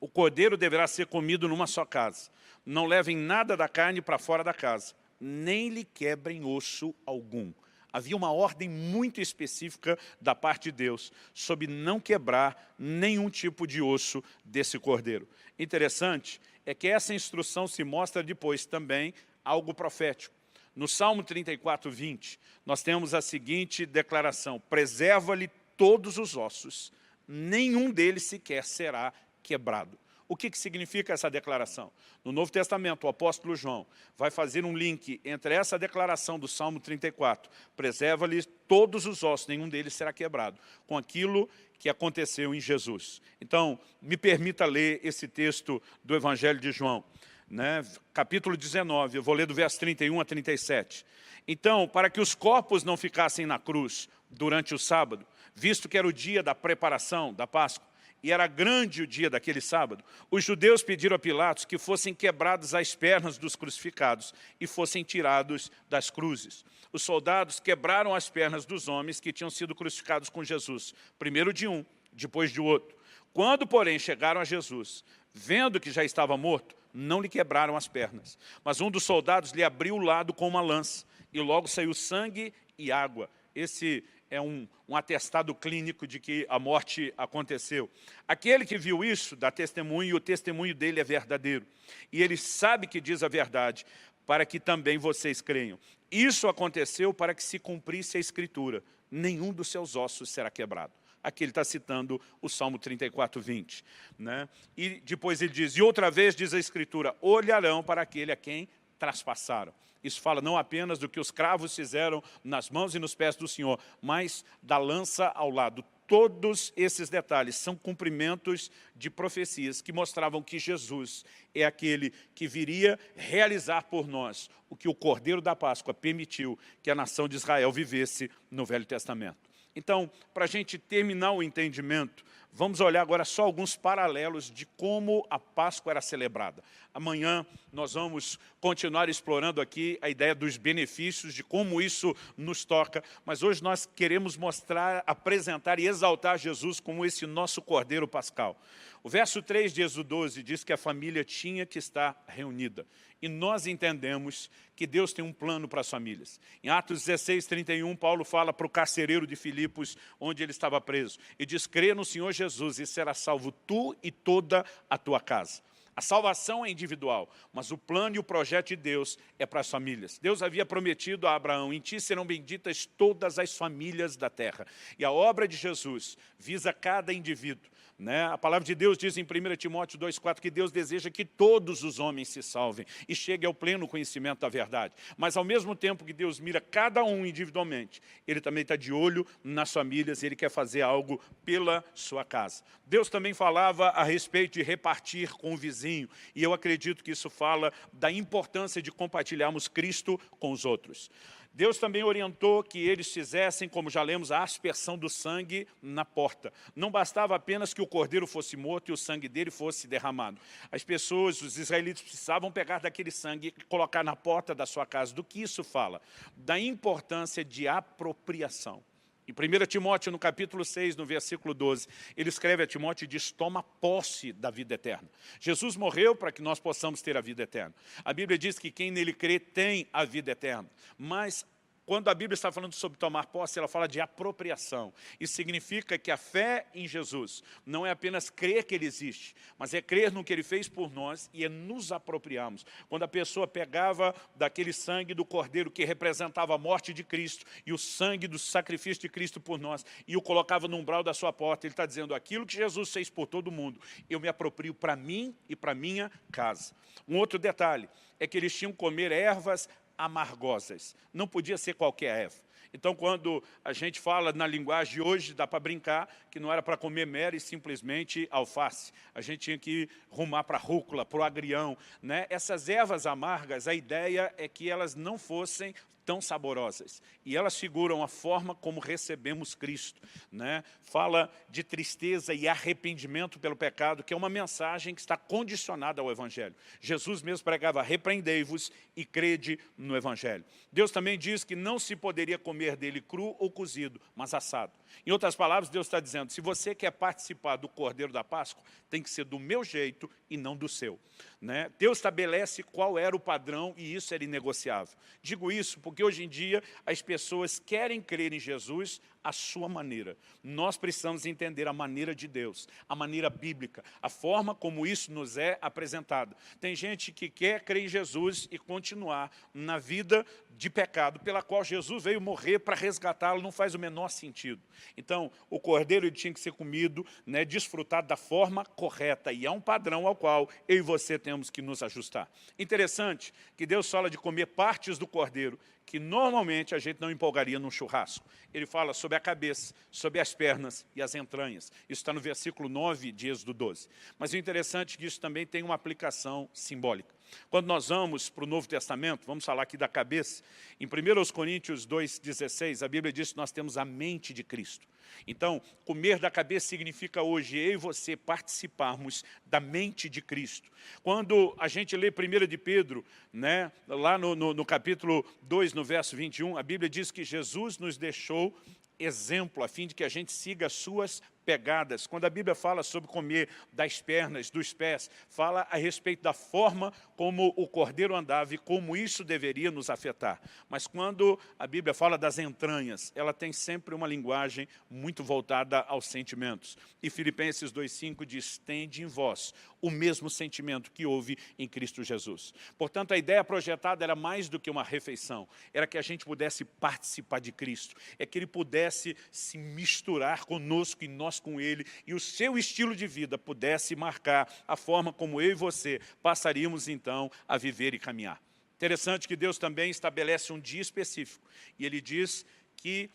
o cordeiro deverá ser comido numa só casa. Não levem nada da carne para fora da casa, nem lhe quebrem osso algum. Havia uma ordem muito específica da parte de Deus sobre não quebrar nenhum tipo de osso desse cordeiro. Interessante é que essa instrução se mostra depois também algo profético. No Salmo 34, 20, nós temos a seguinte declaração: preserva-lhe todos os ossos, nenhum deles sequer será quebrado. O que significa essa declaração? No Novo Testamento, o apóstolo João vai fazer um link entre essa declaração do Salmo 34, preserva-lhe todos os ossos, nenhum deles será quebrado, com aquilo que aconteceu em Jesus. Então, me permita ler esse texto do Evangelho de João, né? Capítulo 19, eu vou ler do verso 31 a 37. Então, para que os corpos não ficassem na cruz durante o sábado, visto que era o dia da preparação da Páscoa, e era grande o dia daquele sábado, os judeus pediram a Pilatos que fossem quebradas as pernas dos crucificados e fossem tirados das cruzes. Os soldados quebraram as pernas dos homens que tinham sido crucificados com Jesus, primeiro de um, depois de outro. Quando, porém, chegaram a Jesus, vendo que já estava morto, não lhe quebraram as pernas. Mas um dos soldados lhe abriu o lado com uma lança, e logo saiu sangue e água. Esse é um atestado clínico de que a morte aconteceu. Aquele que viu isso dá testemunho, e o testemunho dele é verdadeiro. E ele sabe que diz a verdade, para que também vocês creiam. Isso aconteceu para que se cumprisse a Escritura: nenhum dos seus ossos será quebrado. Aqui ele está citando o Salmo 34, 20. Né? E depois ele diz: e outra vez diz a Escritura, olharão para aquele a quem traspassaram. Isso fala não apenas do que os cravos fizeram nas mãos e nos pés do Senhor, mas da lança ao lado. Todos esses detalhes são cumprimentos de profecias que mostravam que Jesus é aquele que viria realizar por nós o que o Cordeiro da Páscoa permitiu que a nação de Israel vivesse no Velho Testamento. Então, para a gente terminar o entendimento, vamos olhar agora só alguns paralelos de como a Páscoa era celebrada. Amanhã nós vamos continuar explorando aqui a ideia dos benefícios, de como isso nos toca, mas hoje nós queremos mostrar, apresentar e exaltar Jesus como esse nosso Cordeiro Pascal. O verso 3 de Êxodo 12 diz que a família tinha que estar reunida. E nós entendemos que Deus tem um plano para as famílias. Em Atos 16, 31, Paulo fala para o carcereiro de Filipos, onde ele estava preso, e diz: crê no Senhor Jesus e será salvo tu e toda a tua casa. A salvação é individual, mas o plano e o projeto de Deus é para as famílias. Deus havia prometido a Abraão: em ti serão benditas todas as famílias da terra. E a obra de Jesus visa cada indivíduo. Né? A palavra de Deus diz em 1 Timóteo 2,4 que Deus deseja que todos os homens se salvem e cheguem ao pleno conhecimento da verdade. Mas ao mesmo tempo que Deus mira cada um individualmente, Ele também está de olho nas famílias, Ele quer fazer algo pela sua casa. Deus também falava a respeito de repartir com o vizinho, e eu acredito que isso fala da importância de compartilharmos Cristo com os outros. Deus também orientou que eles fizessem, como já lemos, a aspersão do sangue na porta. Não bastava apenas que o cordeiro fosse morto e o sangue dele fosse derramado. As pessoas, os israelitas, precisavam pegar daquele sangue e colocar na porta da sua casa. Do que isso fala? Da importância de apropriação. Em 1 Timóteo, no capítulo 6, no versículo 12, ele escreve a Timóteo e diz: toma posse da vida eterna. Jesus morreu para que nós possamos ter a vida eterna. A Bíblia diz que quem nele crê tem a vida eterna. Mas quando a Bíblia está falando sobre tomar posse, ela fala de apropriação. Isso significa que a fé em Jesus não é apenas crer que Ele existe, mas é crer no que Ele fez por nós e é nos apropriarmos. Quando a pessoa pegava daquele sangue do Cordeiro que representava a morte de Cristo e o sangue do sacrifício de Cristo por nós e o colocava no umbral da sua porta, Ele está dizendo: aquilo que Jesus fez por todo mundo, eu me aproprio para mim e para minha casa. Um outro detalhe é que eles tinham que comer ervas amargosas. Não podia ser qualquer erva. Então, quando a gente fala na linguagem de hoje, dá para brincar que não era para comer mera e simplesmente alface. A gente tinha que rumar para a rúcula, para o agrião, né? Essas ervas amargas, a ideia é que elas não fossem tão saborosas. E elas figuram a forma como recebemos Cristo, né? Fala de tristeza e arrependimento pelo pecado, que é uma mensagem que está condicionada ao Evangelho. Jesus mesmo pregava: repreendei-vos e crede no Evangelho. Deus também diz que não se poderia comer dele cru ou cozido, mas assado. Em outras palavras, Deus está dizendo: se você quer participar do Cordeiro da Páscoa, tem que ser do meu jeito e não do seu, né? Deus estabelece qual era o padrão e isso era inegociável. Digo isso porque hoje em dia as pessoas querem crer em Jesus à sua maneira. Nós precisamos entender a maneira de Deus, a maneira bíblica, a forma como isso nos é apresentado. Tem gente que quer crer em Jesus e continuar na vida de pecado, pela qual Jesus veio morrer para resgatá-lo, não faz o menor sentido. Então, o cordeiro ele tinha que ser comido, né, desfrutado da forma correta, e há um padrão ao qual eu e você temos que nos ajustar. Interessante que Deus fala de comer partes do cordeiro, que normalmente a gente não empolgaria num churrasco. Ele fala sobre a cabeça, sobre as pernas e as entranhas. Isso está no versículo 9 de Êxodo 12. Mas o interessante é que isso também tem uma aplicação simbólica. Quando nós vamos para o Novo Testamento, vamos falar aqui da cabeça, em 1 Coríntios 2,16, a Bíblia diz que nós temos a mente de Cristo. Então, comer da cabeça significa hoje eu e você participarmos da mente de Cristo. Quando a gente lê 1 de Pedro, né, lá no capítulo 2, no verso 21, a Bíblia diz que Jesus nos deixou exemplo, a fim de que a gente siga as suas pegadas. Quando a Bíblia fala sobre comer das pernas, dos pés, fala a respeito da forma como o cordeiro andava e como isso deveria nos afetar. Mas quando a Bíblia fala das entranhas, ela tem sempre uma linguagem muito voltada aos sentimentos. E Filipenses 2,5 diz: tende em vós o mesmo sentimento que houve em Cristo Jesus. Portanto, a ideia projetada era mais do que uma refeição, era que a gente pudesse participar de Cristo, é que Ele pudesse se misturar conosco e nós com Ele, e o seu estilo de vida pudesse marcar a forma como eu e você passaríamos então a viver e caminhar. Interessante que Deus também estabelece um dia específico, e Ele diz que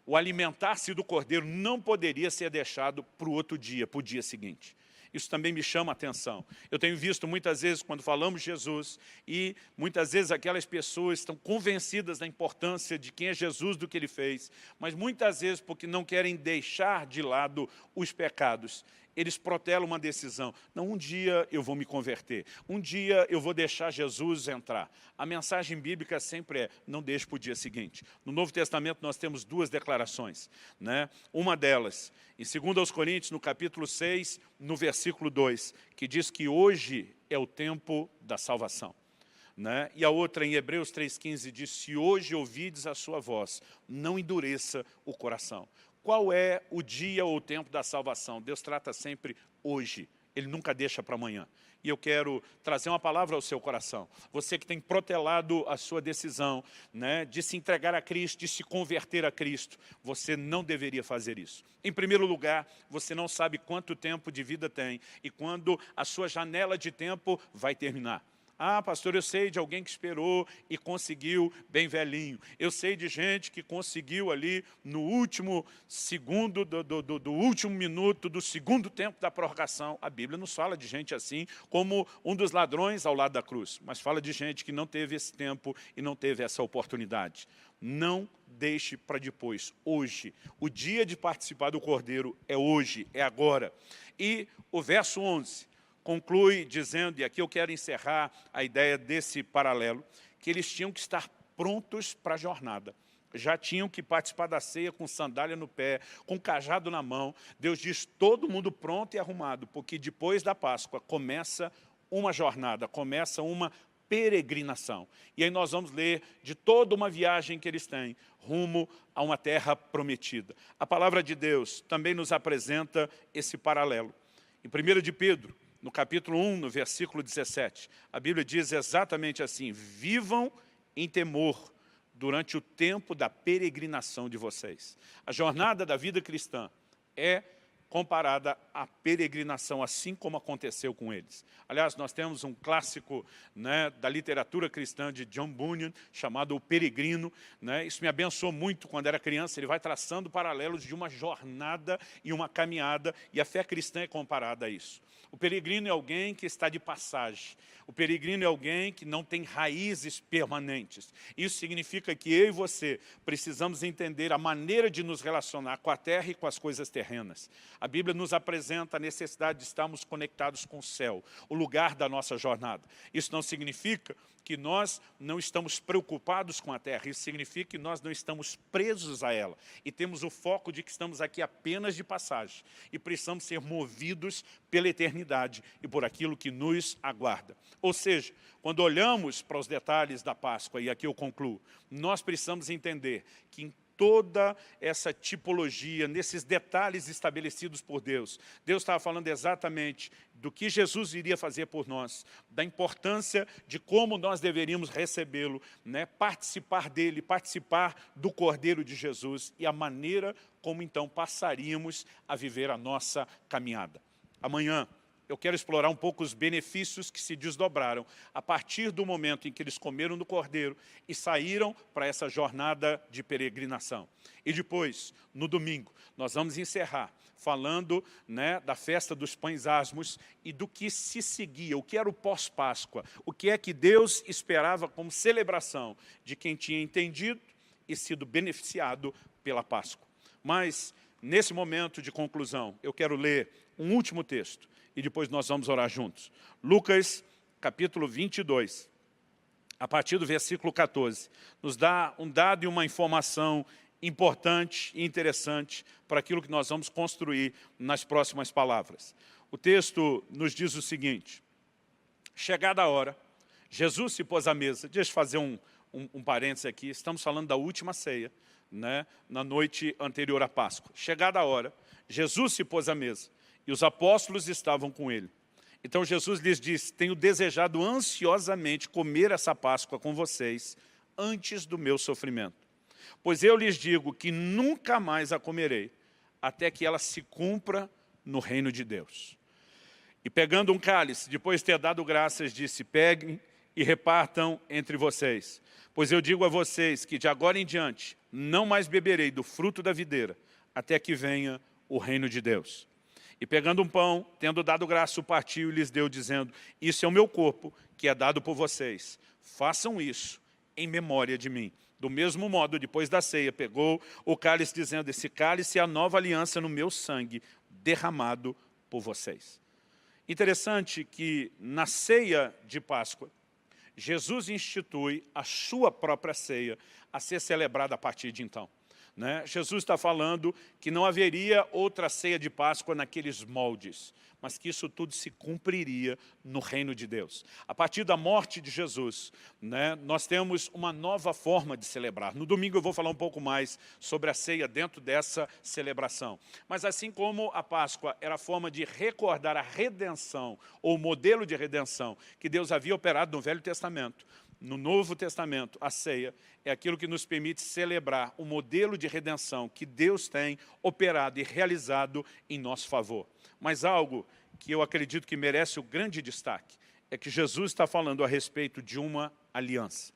o alimentar-se do cordeiro não poderia ser deixado para o outro dia, para o dia seguinte. Isso também me chama a atenção. Eu tenho visto muitas vezes, quando falamos de Jesus, e muitas vezes aquelas pessoas estão convencidas da importância de quem é Jesus, do que Ele fez, mas muitas vezes, porque não querem deixar de lado os pecados, eles protelam uma decisão. Não, um dia eu vou me converter, um dia eu vou deixar Jesus entrar. A mensagem bíblica sempre é: não deixe para o dia seguinte. No Novo Testamento nós temos duas declarações, né? Uma delas, em 2 Coríntios, no capítulo 6, no versículo 2, que diz que hoje é o tempo da salvação, né? E a outra, em Hebreus 3,15, diz: se hoje ouvides a sua voz, não endureça o coração. Qual é o dia ou o tempo da salvação? Deus trata sempre hoje, Ele nunca deixa para amanhã. E eu quero trazer uma palavra ao seu coração. Você que tem protelado a sua decisão, né, de se entregar a Cristo, de se converter a Cristo, você não deveria fazer isso. Em primeiro lugar, você não sabe quanto tempo de vida tem e quando a sua janela de tempo vai terminar. Ah, pastor, eu sei de alguém que esperou e conseguiu bem velhinho. Eu sei de gente que conseguiu ali no último segundo, do último minuto, do segundo tempo da prorrogação. A Bíblia nos fala de gente assim, como um dos ladrões ao lado da cruz. Mas fala de gente que não teve esse tempo e não teve essa oportunidade. Não deixe para depois, hoje. O dia de participar do Cordeiro é hoje, é agora. E o verso 11... conclui dizendo, e aqui eu quero encerrar a ideia desse paralelo, que eles tinham que estar prontos para a jornada. Já tinham que participar da ceia com sandália no pé, com cajado na mão. Deus diz: todo mundo pronto e arrumado, porque depois da Páscoa começa uma jornada, começa uma peregrinação. E aí nós vamos ler de toda uma viagem que eles têm, rumo a uma terra prometida. A palavra de Deus também nos apresenta esse paralelo. Em 1 de Pedro, no capítulo 1, no versículo 17, a Bíblia diz exatamente assim: vivam em temor durante o tempo da peregrinação de vocês. A jornada da vida cristã é comparada à peregrinação, assim como aconteceu com eles. Aliás, nós temos um clássico, né, da literatura cristã de John Bunyan, chamado O Peregrino. Né? Isso me abençoou muito quando era criança. Ele vai traçando paralelos de uma jornada e uma caminhada, e a fé cristã é comparada a isso. O peregrino é alguém que está de passagem. O peregrino é alguém que não tem raízes permanentes. Isso significa que eu e você precisamos entender a maneira de nos relacionar com a terra e com as coisas terrenas. A Bíblia nos apresenta a necessidade de estarmos conectados com o céu, o lugar da nossa jornada. Isso não significa que nós não estamos preocupados com a terra, isso significa que nós não estamos presos a ela. E temos o foco de que estamos aqui apenas de passagem. E precisamos ser movidos pela eternidade e por aquilo que nos aguarda. Ou seja, quando olhamos para os detalhes da Páscoa, e aqui eu concluo, nós precisamos entender que em toda essa tipologia, nesses detalhes estabelecidos por Deus, Deus estava falando exatamente do que Jesus iria fazer por nós, da importância de como nós deveríamos recebê-lo, né? Participar dele, participar do Cordeiro de Jesus e a maneira como então passaríamos a viver a nossa caminhada. Amanhã eu quero explorar um pouco os benefícios que se desdobraram a partir do momento em que eles comeram do Cordeiro e saíram para essa jornada de peregrinação. E depois, no domingo, nós vamos encerrar falando, né, da festa dos pães asmos e do que se seguia, o que era o pós-Páscoa, o que é que Deus esperava como celebração de quem tinha entendido e sido beneficiado pela Páscoa. Mas, nesse momento de conclusão, eu quero ler um último texto e depois nós vamos orar juntos. Lucas, capítulo 22, a partir do versículo 14, nos dá um dado e uma informação importante e interessante para aquilo que nós vamos construir nas próximas palavras. O texto nos diz o seguinte: chegada a hora, Jesus se pôs à mesa. Deixa eu fazer um parênteses aqui, estamos falando da última ceia, né, na noite anterior à Páscoa. Chegada a hora, Jesus se pôs à mesa e os apóstolos estavam com ele. Então Jesus lhes disse: tenho desejado ansiosamente comer essa Páscoa com vocês antes do meu sofrimento. Pois eu lhes digo que nunca mais a comerei, até que ela se cumpra no reino de Deus. E pegando um cálice, depois de ter dado graças, disse: peguem e repartam entre vocês. Pois eu digo a vocês que de agora em diante não mais beberei do fruto da videira, até que venha o reino de Deus. E pegando um pão, tendo dado graça, o partiu e lhes deu, dizendo: isso é o meu corpo, que é dado por vocês. Façam isso em memória de mim. Do mesmo modo, depois da ceia, pegou o cálice, dizendo: esse cálice é a nova aliança no meu sangue, derramado por vocês. Interessante que na ceia de Páscoa, Jesus institui a sua própria ceia a ser celebrada a partir de então. Né? Jesus está falando que não haveria outra ceia de Páscoa naqueles moldes, mas que isso tudo se cumpriria no reino de Deus. A partir da morte de Jesus, né, nós temos uma nova forma de celebrar. No domingo eu vou falar um pouco mais sobre a ceia dentro dessa celebração. Mas assim como a Páscoa era a forma de recordar a redenção, ou o modelo de redenção que Deus havia operado no Velho Testamento, no Novo Testamento, a ceia é aquilo que nos permite celebrar o modelo de redenção que Deus tem operado e realizado em nosso favor. Mas algo que eu acredito que merece o grande destaque é que Jesus está falando a respeito de uma aliança.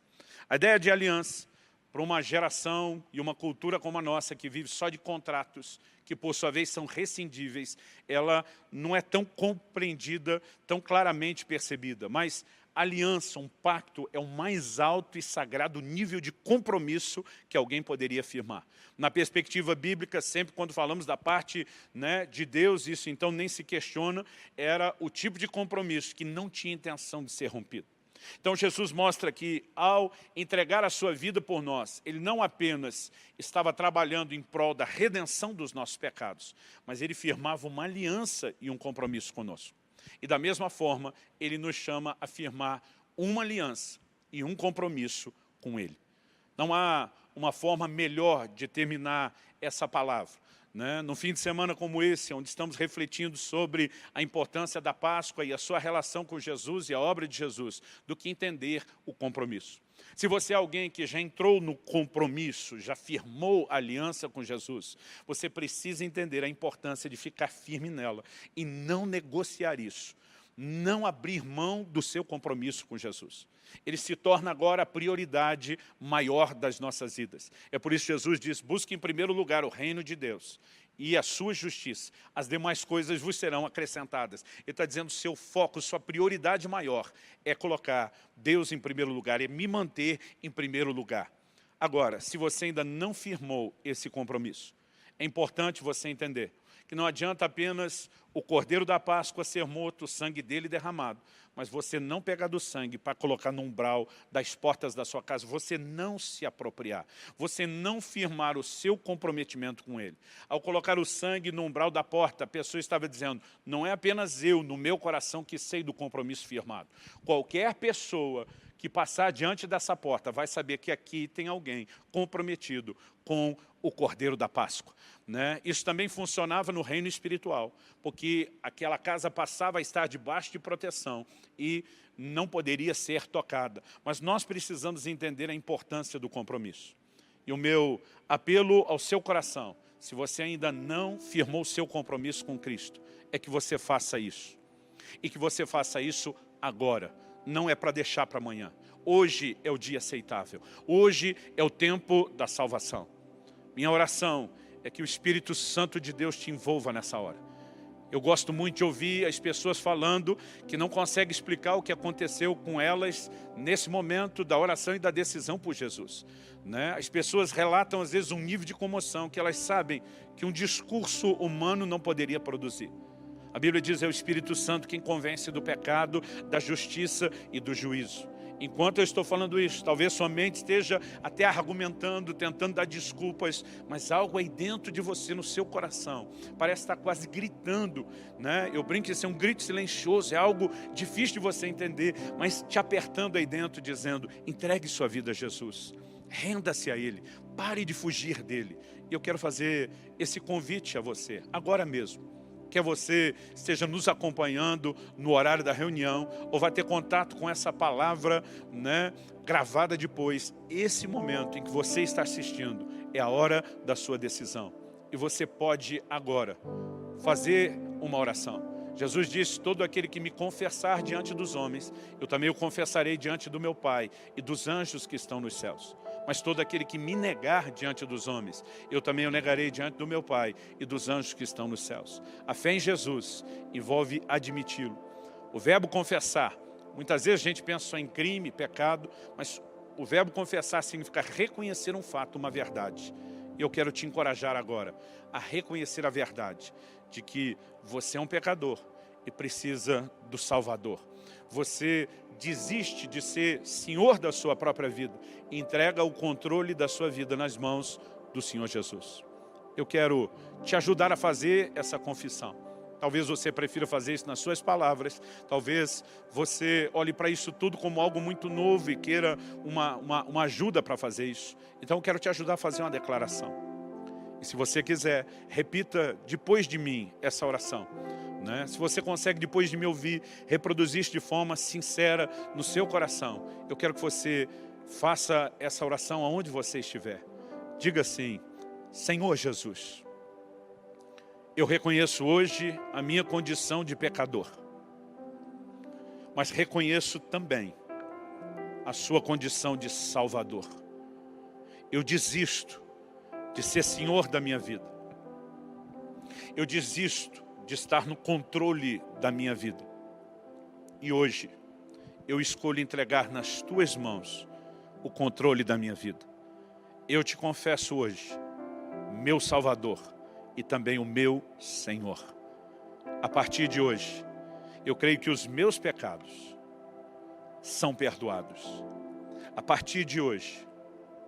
A ideia de aliança, para uma geração e uma cultura como a nossa, que vive só de contratos, que por sua vez são rescindíveis, ela não é tão compreendida, tão claramente percebida, mas aliança, um pacto, é o mais alto e sagrado nível de compromisso que alguém poderia afirmar. Na perspectiva bíblica, sempre quando falamos da parte, né, de Deus, isso então nem se questiona, era o tipo de compromisso que não tinha intenção de ser rompido. Então Jesus mostra que ao entregar a sua vida por nós, ele não apenas estava trabalhando em prol da redenção dos nossos pecados, mas ele firmava uma aliança e um compromisso conosco. E da mesma forma, ele nos chama a firmar uma aliança e um compromisso com ele. Não há uma forma melhor de terminar essa palavra né? Num fim de semana como esse, onde estamos refletindo sobre a importância da Páscoa e a sua relação com Jesus e a obra de Jesus, do que entender o compromisso. Se você é alguém que já entrou no compromisso, já firmou aliança com Jesus, você precisa entender a importância de ficar firme nela e não negociar isso, não abrir mão do seu compromisso com Jesus. Ele se torna agora a prioridade maior das nossas vidas. É por isso que Jesus diz, busque em primeiro lugar o reino de Deus e a sua justiça. As demais coisas vos serão acrescentadas. Ele está dizendo, seu foco, sua prioridade maior é colocar Deus em primeiro lugar, é me manter em primeiro lugar. Agora, se você ainda não firmou esse compromisso, é importante você entender que não adianta apenas o Cordeiro da Páscoa ser morto, o sangue dele derramado, mas você não pegar do sangue para colocar no umbral das portas da sua casa, você não se apropriar, você não firmar o seu comprometimento com ele. Ao colocar o sangue no umbral da porta, a pessoa estava dizendo, não é apenas eu, no meu coração, que sei do compromisso firmado. Qualquer pessoa que passar diante dessa porta vai saber que aqui tem alguém comprometido com o Cordeiro da Páscoa, né? Isso também funcionava no reino espiritual, porque aquela casa passava a estar debaixo de proteção e não poderia ser tocada. Mas nós precisamos entender a importância do compromisso. E o meu apelo ao seu coração, se você ainda não firmou o seu compromisso com Cristo, é que você faça isso. E que você faça isso agora. Não é para deixar para amanhã. Hoje é o dia aceitável. Hoje é o tempo da salvação. Minha oração é que o Espírito Santo de Deus te envolva nessa hora. Eu gosto muito de ouvir as pessoas falando que não conseguem explicar o que aconteceu com elas nesse momento da oração e da decisão por Jesus, né? As pessoas relatam às vezes um nível de comoção que elas sabem que um discurso humano não poderia produzir. A Bíblia diz, é o Espírito Santo quem convence do pecado, da justiça e do juízo. Enquanto eu estou falando isso, talvez sua mente esteja até argumentando, tentando dar desculpas, mas algo aí dentro de você, no seu coração, parece estar quase gritando, né? Eu brinco que isso é um grito silencioso, é algo difícil de você entender, mas te apertando aí dentro, dizendo, entregue sua vida a Jesus, renda-se a Ele, pare de fugir dEle. E eu quero fazer esse convite a você, agora mesmo. Quer você esteja nos acompanhando no horário da reunião, ou vai ter contato com essa palavra, né, gravada depois. Esse momento em que você está assistindo é a hora da sua decisão. E você pode agora fazer uma oração. Jesus disse, todo aquele que me confessar diante dos homens, eu também o confessarei diante do meu Pai e dos anjos que estão nos céus. Mas todo aquele que me negar diante dos homens, eu também o negarei diante do meu Pai e dos anjos que estão nos céus. A fé em Jesus envolve admiti-lo. O verbo confessar, muitas vezes a gente pensa só em crime, pecado, mas o verbo confessar significa reconhecer um fato, uma verdade. E eu quero te encorajar agora a reconhecer a verdade de que você é um pecador e precisa do Salvador. Você desiste de ser senhor da sua própria vida e entrega o controle da sua vida nas mãos do Senhor Jesus. Eu quero te ajudar a fazer essa confissão. Talvez você prefira fazer isso nas suas palavras, talvez você olhe para isso tudo como algo muito novo e queira uma ajuda para fazer isso. Então eu quero te ajudar a fazer uma declaração. E se você quiser, repita depois de mim essa oração, né? Se você consegue, depois de me ouvir, reproduzir isso de forma sincera no seu coração, eu quero que você faça essa oração aonde você estiver. Diga assim, Senhor Jesus, eu reconheço hoje a minha condição de pecador, mas reconheço também a sua condição de Salvador. Eu desisto de ser senhor da minha vida. Eu desisto de estar no controle da minha vida. E hoje, eu escolho entregar nas tuas mãos o controle da minha vida. Eu te confesso hoje, meu Salvador e também o meu Senhor. A partir de hoje, eu creio que os meus pecados são perdoados. A partir de hoje,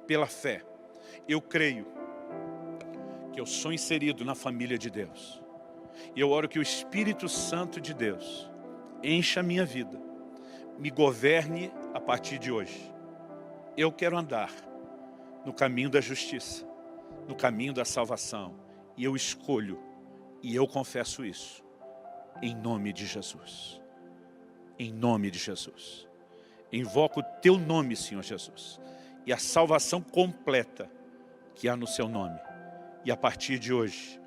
pela fé, eu creio que eu sou inserido na família de Deus. E eu oro que o Espírito Santo de Deus encha a minha vida, me governe a partir de hoje. Eu quero andar no caminho da justiça, no caminho da salvação E eu escolho, e eu confesso isso, em nome de Jesus. Em nome de Jesus. Invoco o teu nome, Senhor Jesus, e a salvação completa que há no seu nome. E a partir de hoje,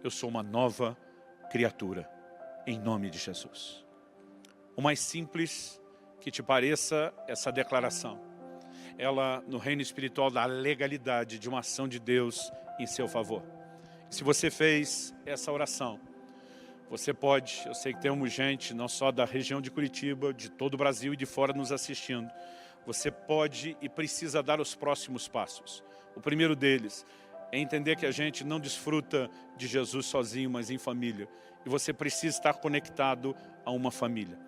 eu sou uma nova criatura, em nome de Jesus. O mais simples que te pareça essa declaração, ela no reino espiritual dá a legalidade de uma ação de Deus em seu favor. Se você fez essa oração, você pode, eu sei que temos gente não só da região de Curitiba, de todo o Brasil e de fora nos assistindo. Você pode e precisa dar os próximos passos. O primeiro deles é entender que a gente não desfruta de Jesus sozinho, mas em família. E você precisa estar conectado a uma família.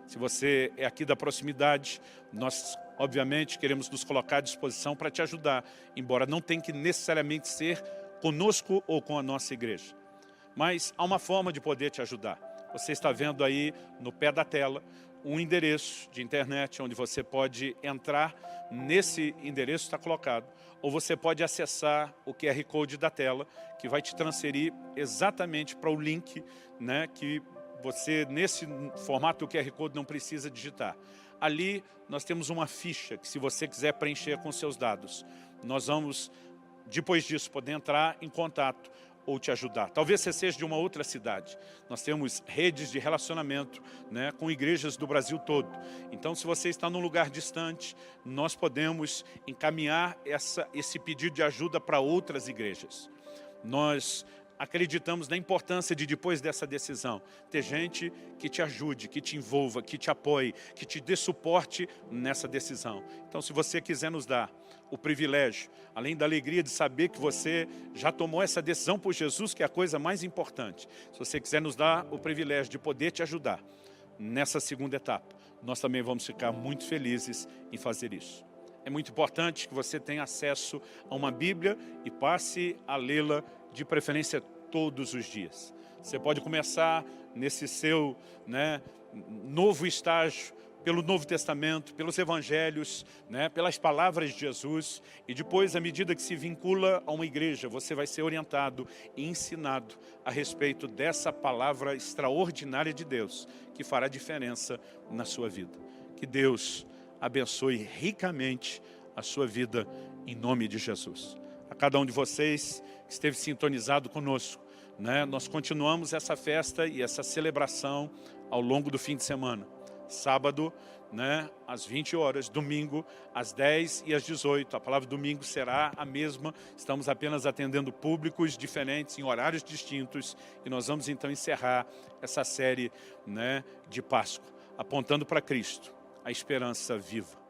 Se você é aqui da proximidade, nós obviamente queremos nos colocar à disposição para te ajudar, embora não tenha que necessariamente ser conosco ou com a nossa igreja. Mas há uma forma de poder te ajudar. Você está vendo aí no pé da tela um endereço de internet onde você pode entrar, nesse endereço está colocado, ou você pode acessar o QR Code da tela, que vai te transferir exatamente para o link, né, que você, nesse formato do QR Code, não precisa digitar. Ali nós temos uma ficha que, se você quiser preencher com seus dados, nós vamos, depois disso, poder entrar em contato ou te ajudar. Talvez você seja de uma outra cidade. Nós temos redes de relacionamento, né, com igrejas do Brasil todo. Então, se você está num lugar distante, nós podemos encaminhar esse pedido de ajuda para outras igrejas. Nós acreditamos na importância de, depois dessa decisão, ter gente que te ajude, que te envolva, que te apoie, que te dê suporte nessa decisão. Então, se você quiser nos dar o privilégio, além da alegria de saber que você já tomou essa decisão por Jesus, que é a coisa mais importante, se você quiser nos dar o privilégio de poder te ajudar nessa segunda etapa, nós também vamos ficar muito felizes em fazer isso. É muito importante que você tenha acesso a uma Bíblia e passe a lê-la de preferência todos os dias. Você pode começar nesse seu, né, novo estágio pelo Novo Testamento, pelos Evangelhos, né, pelas palavras de Jesus, e depois, à medida que se vincula a uma igreja, você vai ser orientado e ensinado a respeito dessa palavra extraordinária de Deus, que fará diferença na sua vida. Que Deus abençoe ricamente a sua vida, em nome de Jesus. A cada um de vocês que esteve sintonizado conosco, né, nós continuamos essa festa e essa celebração ao longo do fim de semana. Sábado, né, às 20 horas, domingo, às 10 e às 18. A palavra domingo será a mesma, estamos apenas atendendo públicos diferentes, em horários distintos, e nós vamos então encerrar essa série, né, de Páscoa, apontando para Cristo, a esperança viva.